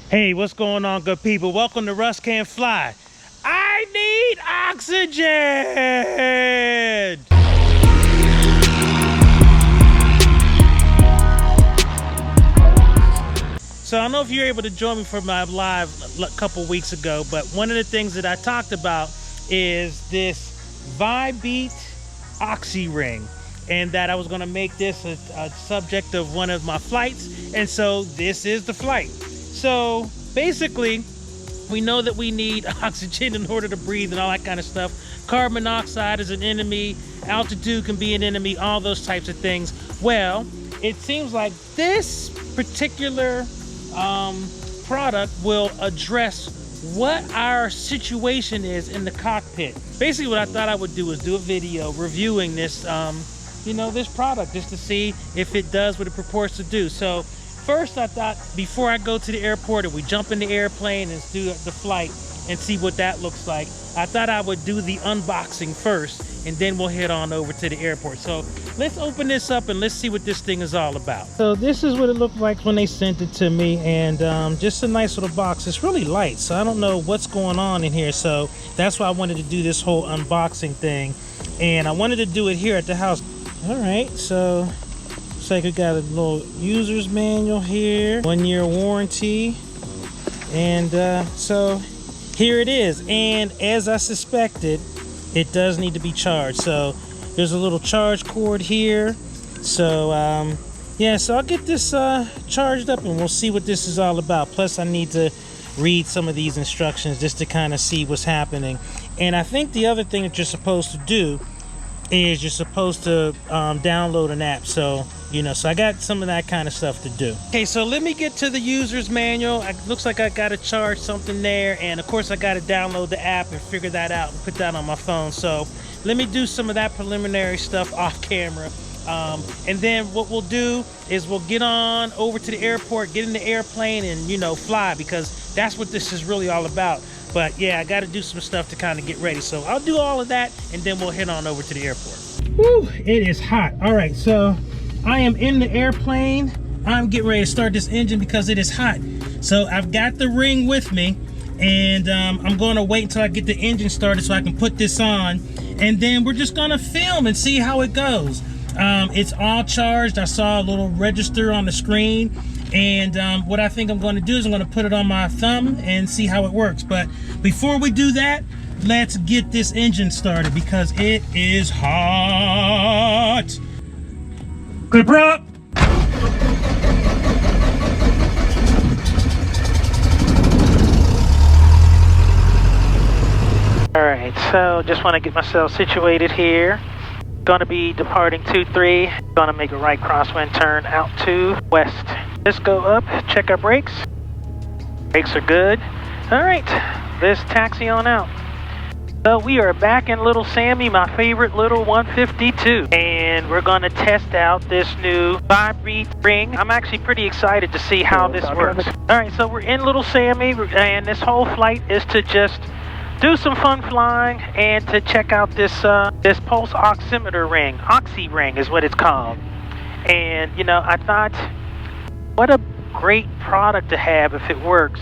Hey, what's going on, good people? Welcome to Russ Can't Fly. I need oxygen! So I don't know if you're able to join me for my live a couple weeks ago, but one of the things that I talked about is this Vibeat OxyRing, and that I was going to make this a subject of one of my flights, and so this is the flight. So basically, we know that we need oxygen in order to breathe and all that kind of stuff. Carbon monoxide is an enemy, altitude can be an enemy, all those types of things. Well, it seems like this particular product will address what our situation is in the cockpit. Basically, what I thought I would do is do a video reviewing this, this product, just to see if it does what it purports to do. So first, I thought before I go to the airport, if we jump in the airplane and do the flight and see what that looks like, I thought I would do the unboxing first, and then we'll head on over to the airport. So let's open this up and let's see what this thing is all about. So this is what it looked like when they sent it to me, and just a nice little box. It's really light, so I don't know what's going on in here. So that's why I wanted to do this whole unboxing thing, and I wanted to do it here at the house. All right, so looks like we got a little user's manual here, 1-year warranty, and so here it is. And as I suspected, it does need to be charged. So there's a little charge cord here. So yeah, so I'll get this charged up and we'll see what this is all about. Plus I need to read some of these instructions just to kind of see what's happening. And I think the other thing that you're supposed to do is you're supposed to download an app. So so I got some of that kind of stuff to do. Okay, so let me get to the user's manual. It looks like I got to charge something there, and of course I got to download the app and figure that out and put that on my phone. So let me do some of that preliminary stuff off camera, and then what we'll do is we'll get on over to the airport, get in the airplane, and fly, because that's what this is really all about. But yeah, I got to do some stuff to kind of get ready. So I'll do all of that, and then we'll head on over to the airport. Whew, it is hot. All right, so I am in the airplane. I'm getting ready to start this engine because it is hot. So I've got the ring with me, and I'm going to wait until I get the engine started so I can put this on, and then we're just going to film and see how it goes. It's all charged. I saw a little register on the screen, and what I think I'm going to do is I'm going to put it on my thumb and see how it works. But before we do that, let's get this engine started because it is hot. Clip up. All right, so just want to get myself situated here. Going to be departing 23. Going to make a right crosswind turn out to west. Let's go up, check our brakes. Brakes are good. All right, let's taxi on out. So we are back in Little Sammy, my favorite little 152, and we're going to test out this new Vibeat ring. I'm actually pretty excited to see how this works. All right, so we're in Little Sammy, and this whole flight is to just do some fun flying and to check out this this pulse oximeter ring. OxyRing is what it's called. And I thought, what a great product to have if it works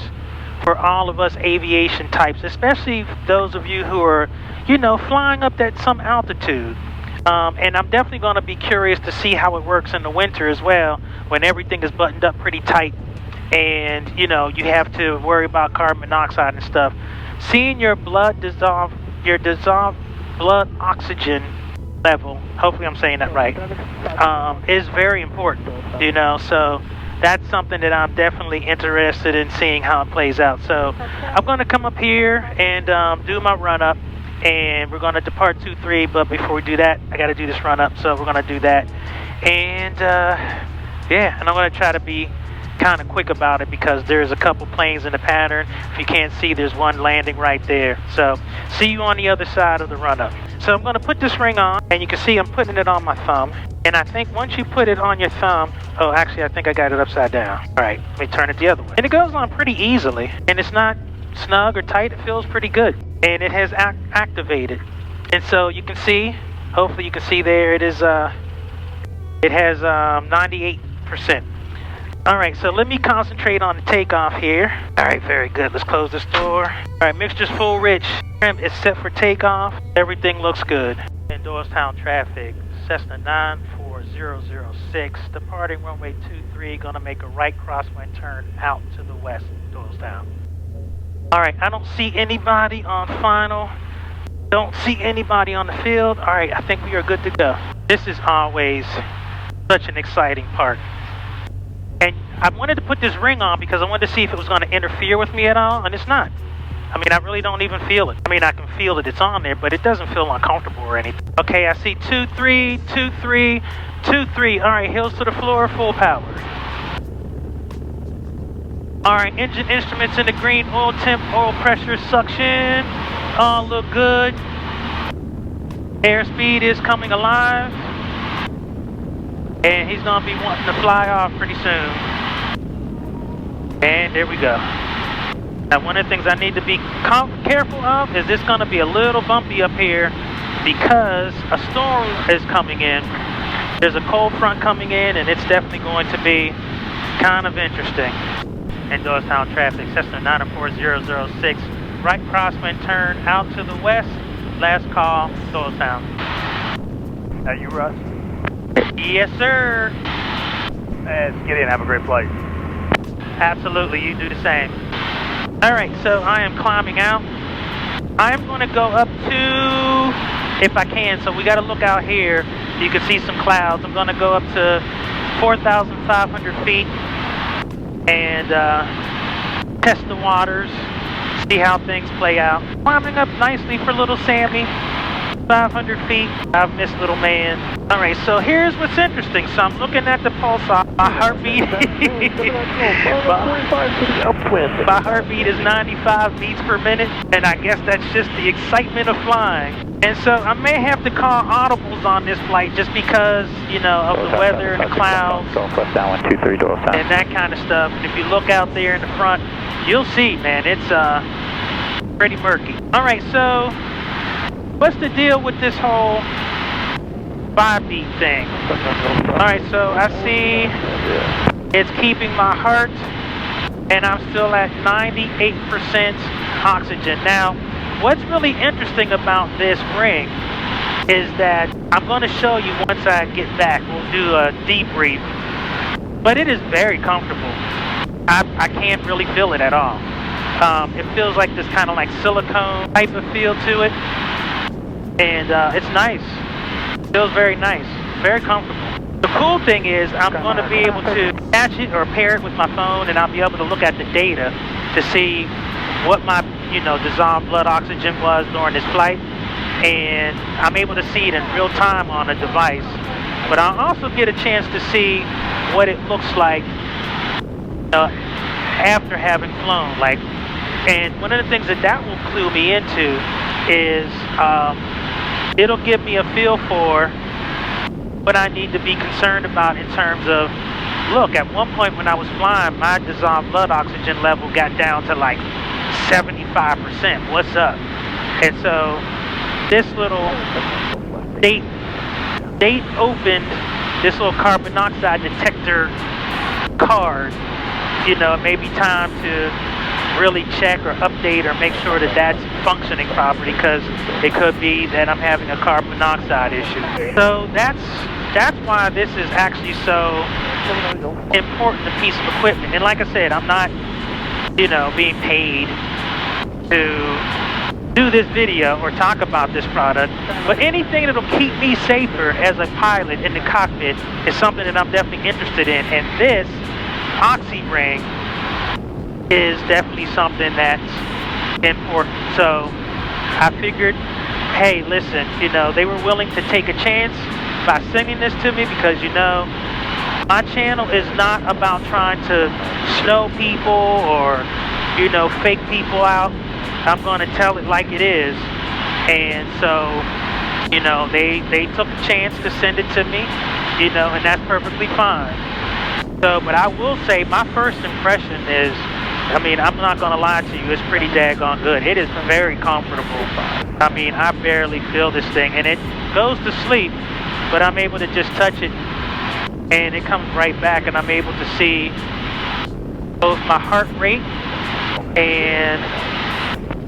for all of us aviation types, especially those of you who are, flying up at some altitude. And I'm definitely going to be curious to see how it works in the winter as well, when everything is buttoned up pretty tight, and you have to worry about carbon monoxide and stuff. Seeing your dissolved blood oxygen level, hopefully I'm saying that right, is very important. So that's something that I'm definitely interested in seeing how it plays out. So I'm going to come up here and do my run up, and we're going to depart 23. But before we do that, I got to do this run up. So we're going to do that, and yeah, and I'm going to try to be kind of quick about it because there's a couple planes in the pattern. If you can't see, there's one landing right there. So see you on the other side of the run up. So I'm going to put this ring on, and you can see I'm putting it on my thumb. And I think once you put it on your thumb, oh, actually, I think I got it upside down. All right, let me turn it the other way. And it goes on pretty easily, and it's not snug or tight. It feels pretty good, and it has activated. And so you can see, hopefully you can see there, it has 98%. All right, so let me concentrate on the takeoff here. All right, very good. Let's close this door. All right, mixture's full rich. Trim is set for takeoff. Everything looks good. In Doylestown traffic, Cessna 94006, departing runway 23, gonna make a right crosswind turn out to the west, Doylestown. All right, I don't see anybody on final. Don't see anybody on the field. All right, I think we are good to go. This is always such an exciting part. And I wanted to put this ring on because I wanted to see if it was gonna interfere with me at all, and it's not. I mean, I really don't even feel it. I mean, I can feel that it's on there, but it doesn't feel uncomfortable or anything. Okay, I see 2-3, 2-3, 2-3. All right, heels to the floor, full power. All right, engine instruments in the green, oil temp, oil pressure, suction, all look good. Airspeed is coming alive. And he's gonna be wanting to fly off pretty soon. And there we go. Now, one of the things I need to be careful of is this gonna be a little bumpy up here because a storm is coming in. There's a cold front coming in, and it's definitely going to be kind of interesting. In Doylestown traffic, Cessna 94006, right crosswind turn out to the west. Last call, Doylestown. Are you Russ? Yes, sir. Let's get in, have a great flight. Absolutely, you do the same. All right, so I am climbing out. I'm going to go up to, if I can, so we got to look out here. You can see some clouds. I'm going to go up to 4,500 feet and test the waters, see how things play out. Climbing up nicely for little Sammy. 500 feet, I've missed little man. All right, so here's what's interesting. So I'm looking at the pulse, my heartbeat. My heartbeat is 95 beats per minute, and I guess that's just the excitement of flying. And so I may have to call audibles on this flight just because, you know, of the weather and the clouds and that kind of stuff. And if you look out there in the front, you'll see, man, it's pretty murky. All right, so what's the deal with this whole Vibeat thing? Alright, so I see it's keeping my heart, and I'm still at 98% oxygen. Now, what's really interesting about this ring is that I'm going to show you once I get back. We'll do a debrief. But it is very comfortable. I can't really feel it at all. It feels like this kind of like silicone type of feel to it. And it's nice. Feels very nice. Very comfortable. The cool thing is I'm going to be able to catch it or pair it with my phone, and I'll be able to look at the data to see what my, you know, dissolved blood oxygen was during this flight. And I'm able to see it in real time on a device. But I'll also get a chance to see what it looks like after having flown. Like, and one of the things that will clue me into is it'll give me a feel for what I need to be concerned about in terms of, look, at one point when I was flying, my dissolved blood oxygen level got down to like 75%. What's up? And so this little date opened this little carbon monoxide detector card. You know, it may be time to really check or update or make sure that that's functioning properly, because it could be that I'm having a carbon monoxide issue. So that's why this is actually so important, a piece of equipment. And like I said, I'm not, you know, being paid to do this video or talk about this product, but anything that'll keep me safer as a pilot in the cockpit is something that I'm definitely interested in. And this OxyRing is definitely something that's important. So I figured, hey, listen, you know, they were willing to take a chance by sending this to me because, you know, my channel is not about trying to snow people or, you know, fake people out. I'm going to tell it like it is. And so, you know, they took a chance to send it to me, you know, and that's perfectly fine. So, but I will say my first impression is, I mean, I'm not going to lie to you, it's pretty daggone good. It is very comfortable. I mean, I barely feel this thing, and it goes to sleep, but I'm able to just touch it and it comes right back, and I'm able to see both my heart rate and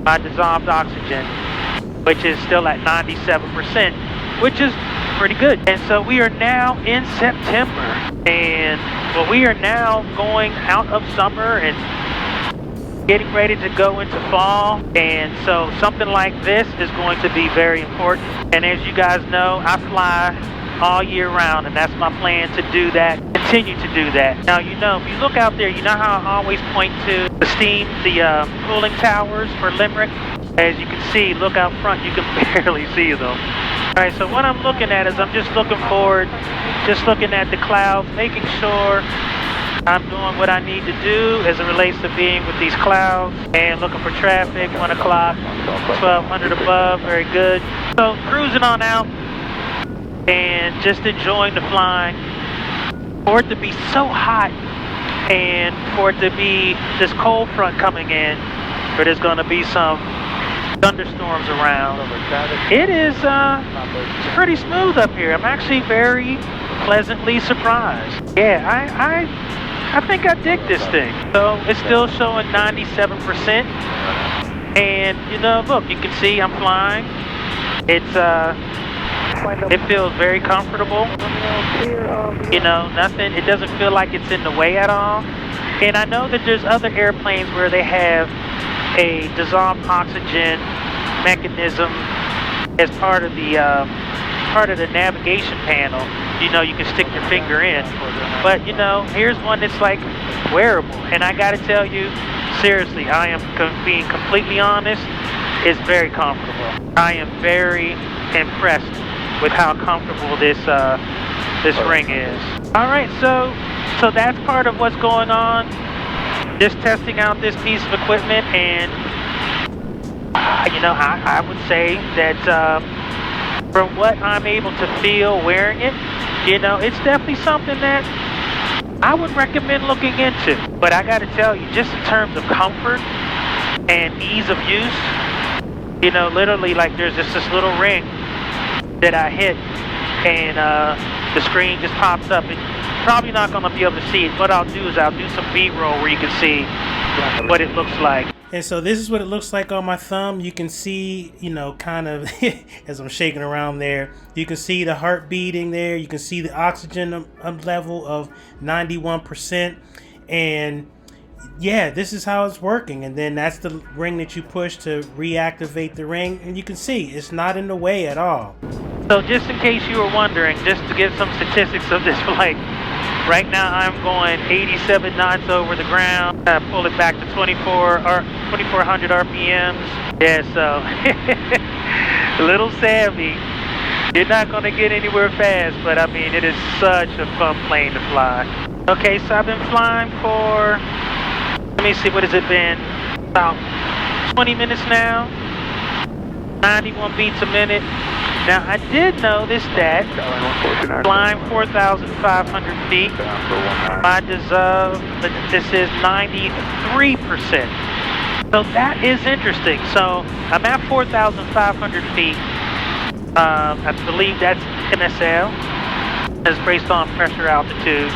my dissolved oxygen, which is still at 97%, which is pretty good. And so we are now in September, and well, we are now going out of summer and getting ready to go into fall, and so something like this is going to be very important. And as you guys know, I fly all year round, and that's my plan to do that, continue to do that. Now, you know, if you look out there, you know how I always point to the steam, the cooling towers for Limerick? As you can see, look out front, you can barely see them. All right, so what I'm looking at is I'm just looking forward, just looking at the clouds, making sure I'm doing what I need to do as it relates to being with these clouds, and looking for traffic, 1 o'clock, 1200 above, very good. So cruising on out and just enjoying the flying. For it to be so hot and for it to be this cold front coming in, where there's going to be some thunderstorms around, it is it's pretty smooth up here. I'm actually very pleasantly surprised. Yeah, I think I dig this thing. So it's still showing 97%, and you know, look, you can see I'm flying. It's it feels very comfortable. You know, nothing, it doesn't feel like it's in the way at all. And I know that there's other airplanes where they have a dissolved oxygen mechanism as part of the navigation panel. You know, you can stick your finger in. But you know, here's one that's like wearable, and I gotta tell you, seriously, I am being completely honest, it's very comfortable. I am very impressed with how comfortable this ring is. All right, so that's part of what's going on. Just testing out this piece of equipment, and you know, I would say that from what I'm able to feel wearing it, you know, it's definitely something that I would recommend looking into. But I got to tell you, just in terms of comfort and ease of use, you know, literally, like, there's just this little ring that I hit, and the screen just pops up. And probably not going to be able to see it. What I'll do is I'll do some B-roll where you can see what it looks like. And so this is what it looks like on my thumb. You can see, you know, kind of as I'm shaking around there, you can see the heart beating there. You can see the oxygen level of 91%. And yeah, this is how it's working. And then that's the ring that you push to reactivate the ring. And you can see it's not in the way at all. So just in case you were wondering, just to get some statistics of this flight, right now I'm going 87 knots over the ground. I pull it back to 2400 RPMs. Yeah, so a little savvy. You're not going to get anywhere fast, but I mean, it is such a fun plane to fly. Okay, so I've been flying for, let me see, what has it been? About 20 minutes now. 91 beats a minute. Now, I did notice that flying 4,500 feet, my dissolve, this is 93%. So that is interesting. So I'm at 4,500 feet. I believe that's NSL. It's based on pressure altitude.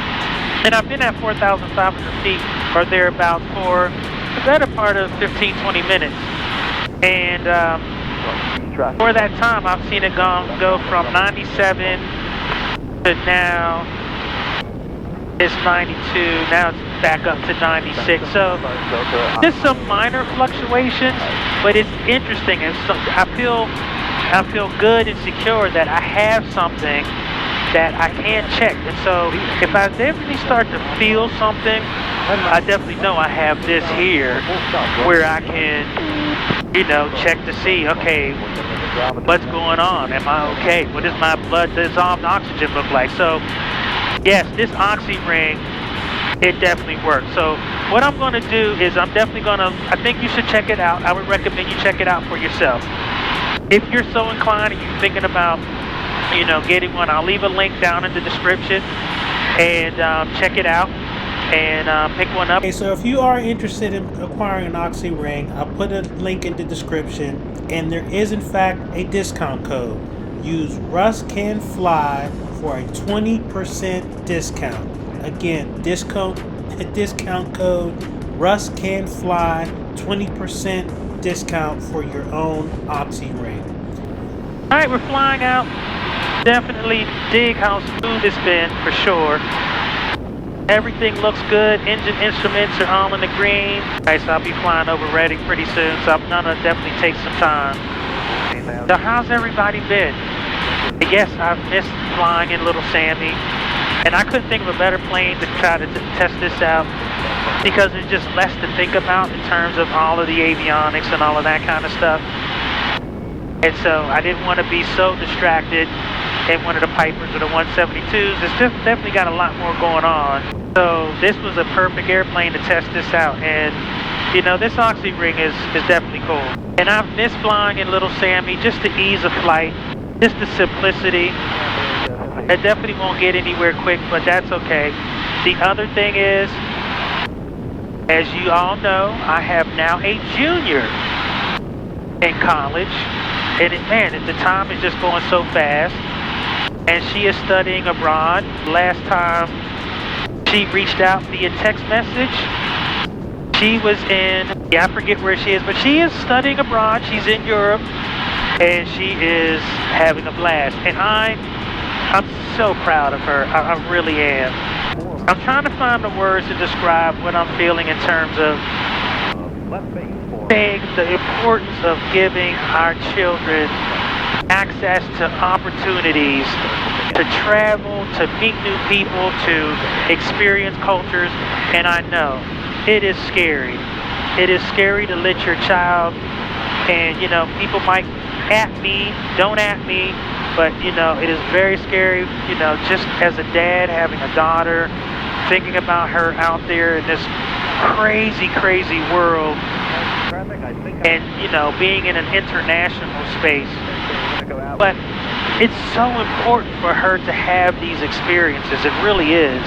And I've been at 4,500 feet or thereabouts for the better part of 15-20 minutes. And for that time, I've seen it go from 97 to now it's 92. Now it's back up to 96. So just some minor fluctuations, but it's interesting. And so I feel good and secure that I have something that I can check. And so if I definitely start to feel something, I definitely know I have this here where I can, you know, check to see, okay, what's going on? Am I okay? What does my blood dissolved oxygen look like? So yes, this OxyRing, it definitely works. So what I'm going to do is I think you should check it out. I would recommend you check it out for yourself. If you're so inclined and you're thinking about, you know, getting one, I'll leave a link down in the description, and check it out and pick one up. Okay, so if you are interested in acquiring an OxyRing, I'll put a link in the description, and there is in fact a discount code. Use Russ Can Fly for a 20% discount. Again, discount code Russ Can Fly, 20% discount for your own OxyRing. All right, we're flying out. Definitely dig how smooth it's been for sure. Everything looks good. Engine instruments are all in the green. Okay, so I'll be flying over Reading pretty soon, so I'm gonna definitely take some time. So how's everybody been? Yes, I've missed flying in Little Sammy, and I couldn't think of a better plane to try to test this out because there's just less to think about in terms of all of the avionics and all of that kind of stuff. And so I didn't want to be so distracted in one of the Pipers or the 172s. It's just definitely got a lot more going on. So this was a perfect airplane to test this out. And you know, this OxyRing is definitely cool. And I've missed flying in Little Sammy, just the ease of flight, just the simplicity. I definitely won't get anywhere quick, but that's okay. The other thing is, as you all know, I have now a junior in college. And man, the time is just going so fast. And she is studying abroad. Last time she reached out via text message, she was in, I forget where she is, but she is studying abroad. She's in Europe, and she is having a blast. And I'm so proud of her. I really am. I'm trying to find the words to describe what I'm feeling in terms of saying the importance of giving our children access to opportunities to travel, to meet new people, to experience cultures. And I know it is scary. It is scary to let your child, and you know, people might don't at me, but you know, it is very scary, you know, just as a dad having a daughter, thinking about her out there in this crazy world, and you know, being in an international space. But it's so important for her to have these experiences. It really is.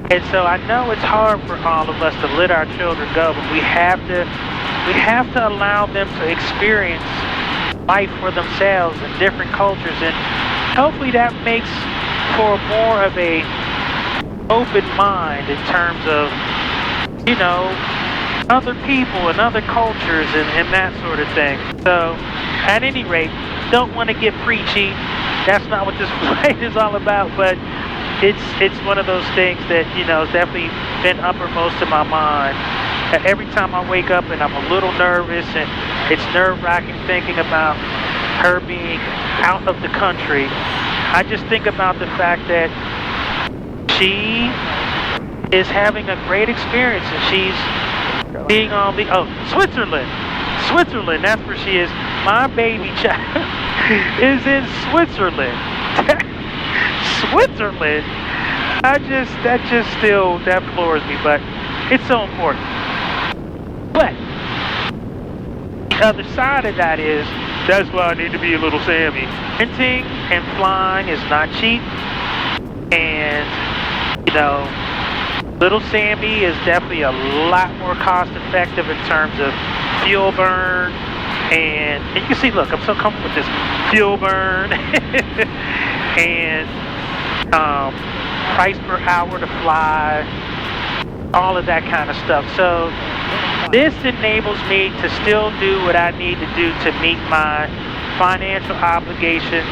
And so I know it's hard for all of us to let our children go, but we have to allow them to experience life for themselves in different cultures, and hopefully that makes for more of a open mind in terms of, you know, other people and other cultures and that sort of thing. So at any rate, don't want to get preachy. That's not what this flight is all about, but it's one of those things that, you know, has definitely been uppermost in my mind. And every time I wake up and I'm a little nervous, and it's nerve-wracking thinking about her being out of the country, I just think about the fact that she is having a great experience, and she's being on the, Switzerland, that's where she is. My baby child is in Switzerland. Switzerland. That floors me, but it's so important. But the other side of that is, that's why I need to be a Little Sammy. Renting and flying is not cheap, and you know, Little Sammy is definitely a lot more cost effective in terms of fuel burn, and you can see, look, I'm so comfortable with this fuel burn and price per hour to fly, all of that kind of stuff. So this enables me to still do what I need to do to meet my financial obligations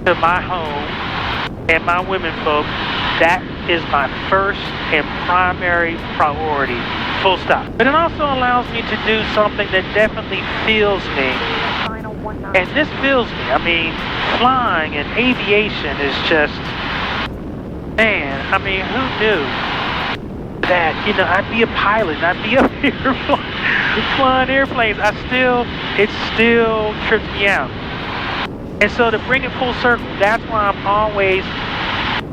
to my home and my women folk. That is my first and primary priority, full stop. But it also allows me to do something that definitely fills me. And this fills me. I mean, flying and aviation is just, man, I mean, who knew that, you know, I'd be a pilot and I'd be up here flying airplanes. It still trips me out. And so to bring it full circle, that's why I'm always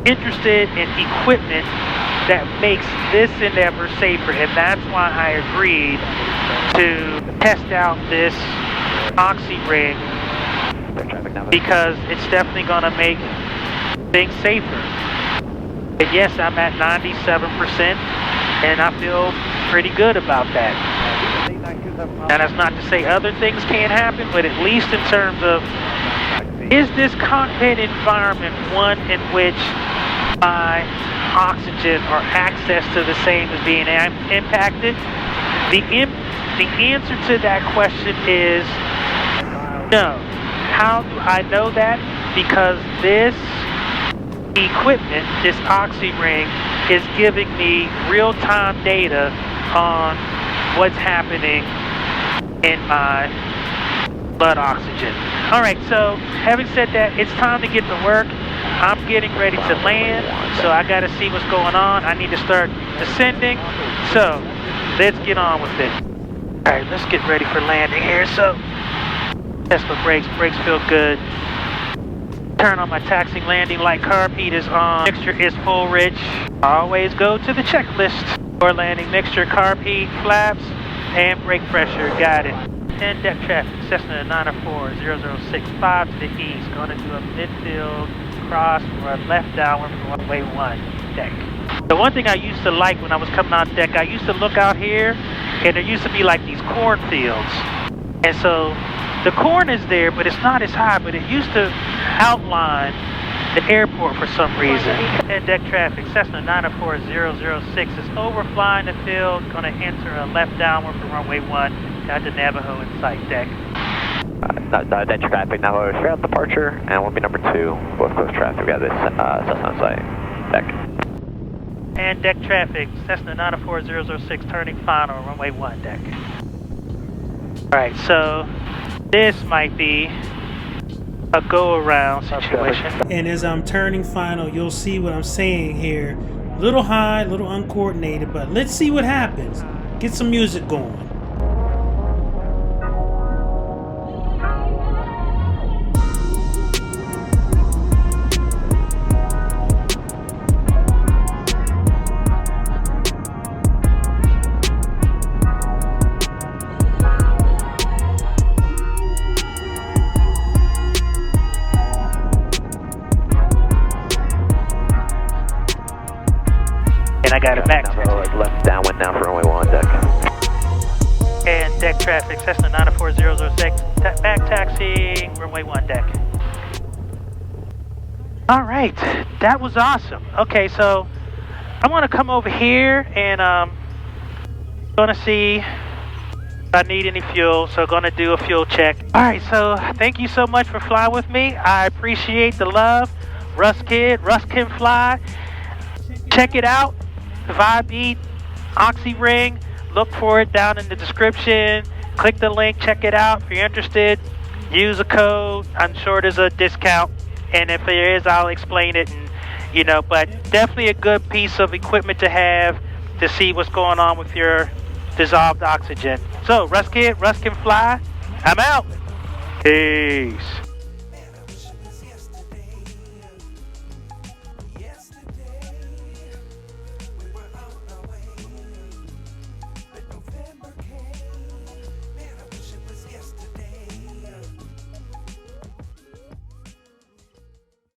interested in equipment that makes this endeavor safer, and that's why I agreed to test out this OxyRing, because it's definitely going to make things safer. And yes, I'm at 97%, and I feel pretty good about that. And that's not to say other things can't happen, but at least in terms of Is this cockpit environment one in which my oxygen or access to the same is being impacted? The answer to that question is no. How do I know that? Because this equipment, this OxyRing, is giving me real-time data on what's happening in my blood oxygen. All right, so having said that, it's time to get to work. I'm getting ready to land, so I gotta see what's going on. I need to start descending, so let's get on with it. All right, let's get ready for landing here. So, test my brakes feel good. Turn on my taxi landing light, carb heat is on, mixture is full rich. Always go to the checklist. For landing mixture, carb heat, flaps, and brake pressure, got it. 10 deck traffic, Cessna 904-0065 to the east. Going to do a midfield cross or a left downward for runway 1 deck. The one thing I used to like when I was coming out deck, I used to look out here and there used to be like these cornfields. And so the corn is there, but it's not as high, but it used to outline the airport for some reason. And deck traffic, Cessna 904-006 is overflying the field, going to enter a left downward for runway 1. Got the Navajo in sight, deck. Deck traffic, Navajo straight out departure, and we'll be number 2, both close traffic. We got this Cessna in sight, deck. And deck traffic, Cessna 904-006 turning final, runway 1, deck. Alright, so this might be a go-around situation. And as I'm turning final, you'll see what I'm saying here. A little high, a little uncoordinated, but let's see what happens. Get some music going. And I got it back. Left downwind now for runway 1, deck. And deck traffic, Cessna 904-006, back taxi, runway 1, deck. All right, that was awesome. Okay, so I want to come over here and gonna see if I need any fuel, so gonna do a fuel check. All right, so thank you so much for flying with me. I appreciate the love. Russ can fly. Check it out. Vibeat, OxyRing, look for it down in the description. Click the link, check it out. If you're interested, use a code. I'm sure there's a discount, and if there is, I'll explain it. And but definitely a good piece of equipment to have to see what's going on with your dissolved oxygen. So, Russ can fly. I'm out. Peace.